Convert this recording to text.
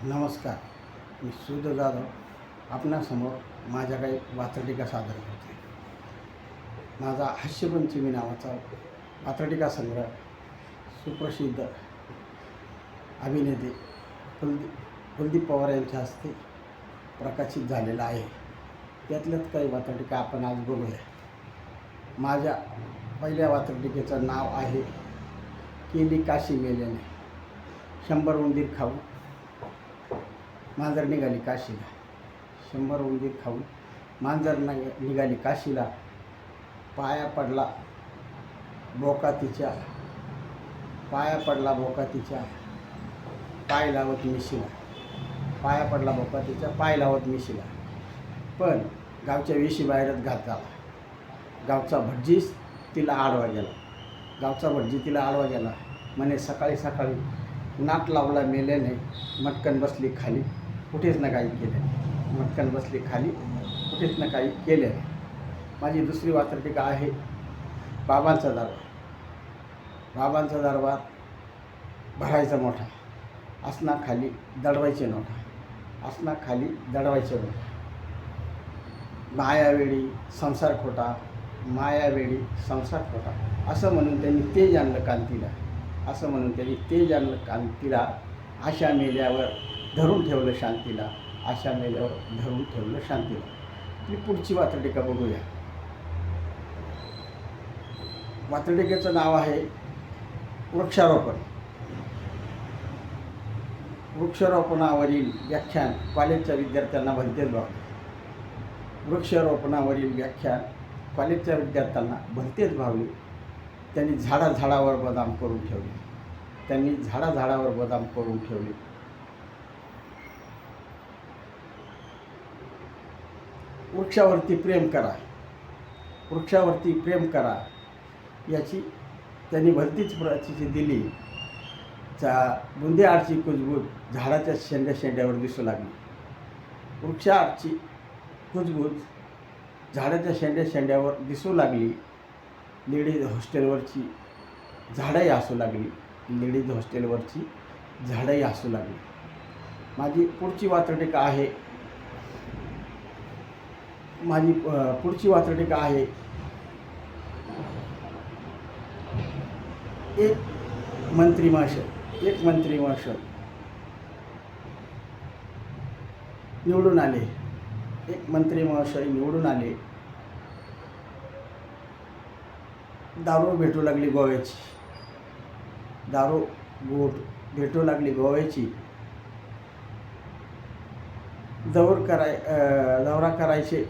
नमस्कार. मी सुध जाधव आपणासमोर माझ्या काही वात्रटिका सादर करते. माझा हास्यपंचमी नावाचा वात्रटिका संग्रह सुप्रसिद्ध अभिनेते कुलदीप पवार यांच्या हस्ते प्रकाशित झालेला आहे. त्यातल्याच काही वात्रटिका आपण आज बघूया. माझ्या पहिल्या वात्रटिकेचं नाव आहे केली काशी मेल्याने. 100 उंदीर खाऊन मांजर निघाली काशीला. 100 उंदीर खाऊन मांजर निघाली काशीला. पाया पडला बोका तिच्या, पाया पडला बोका तिच्या, पाय लावत मिशीला. पाया पडला बोका तिच्या, पाय लावत मिशीला. पण गावच्या विशीबाहेरच घात झाला. गावचा भटजीच तिला आडवा गेला. गावचा भटजी तिला आडवा गेला. म्हणे सकाळी सकाळी नाक लावला मेल्याने, मटकन बसली खाली, कुठेच ना काही केलं. मटकन बसली खाली, कुठेच ना काही केलं. माझी दुसरी वात्रटिका आहे बाबांचा दरबार. बाबांचा दरबार भरायचा मोठा, असना खाली दडवायचे नोटा, असना खाली दडवायचे नोटा. मायावेळी संसार खोटा, मायावेळी संसार खोटा, असं म्हणून त्यांनी तेज आणलं कांतीला. असं म्हणून त्यांनी तेज आणलं कांतीला. आशा मेल्यावर धरून ठेवलं शांतीला. आशा मेल्यावर धरून ठेवलं शांतीला. ती पुढची वात्रटिका बघूया. वात्रटिकेचं नाव आहे वृक्षारोपण. वृक्षारोपणावरील व्याख्यान कॉलेजच्या विद्यार्थ्यांना भलतेच भावले. वृक्षारोपणावरील व्याख्यान कॉलेजच्या विद्यार्थ्यांना भलतेच भावले. त्यांनी झाडाझाडावर बदाम करून ठेवले. त्यांनी झाडाझाडावर बदाम करून ठेवले. वृक्षावरती प्रेम करा, वृक्षावरती प्रेम करा, याची त्यांनी भलतीच प्रचिती दिली. बुंदेआडची कुजबूज झाडाच्या शेंड्यावर दिसू लागली. वृक्षाआडची कुजबूज झाडाच्या शेंड्यावर दिसू लागली. लेडीज हॉस्टेलवरची झाडंही असू लागली. लेडीज हॉस्टेलवरची झाडंही असू लागली. माझी पुढची वात्रटिका आहे एक मंत्री महाशय निवडून आले. एक मंत्री महाशय निवडून आले. दारू भेटू लागली गोव्याची. दारू भेटू लागली गोव्याची. दौरा करायचे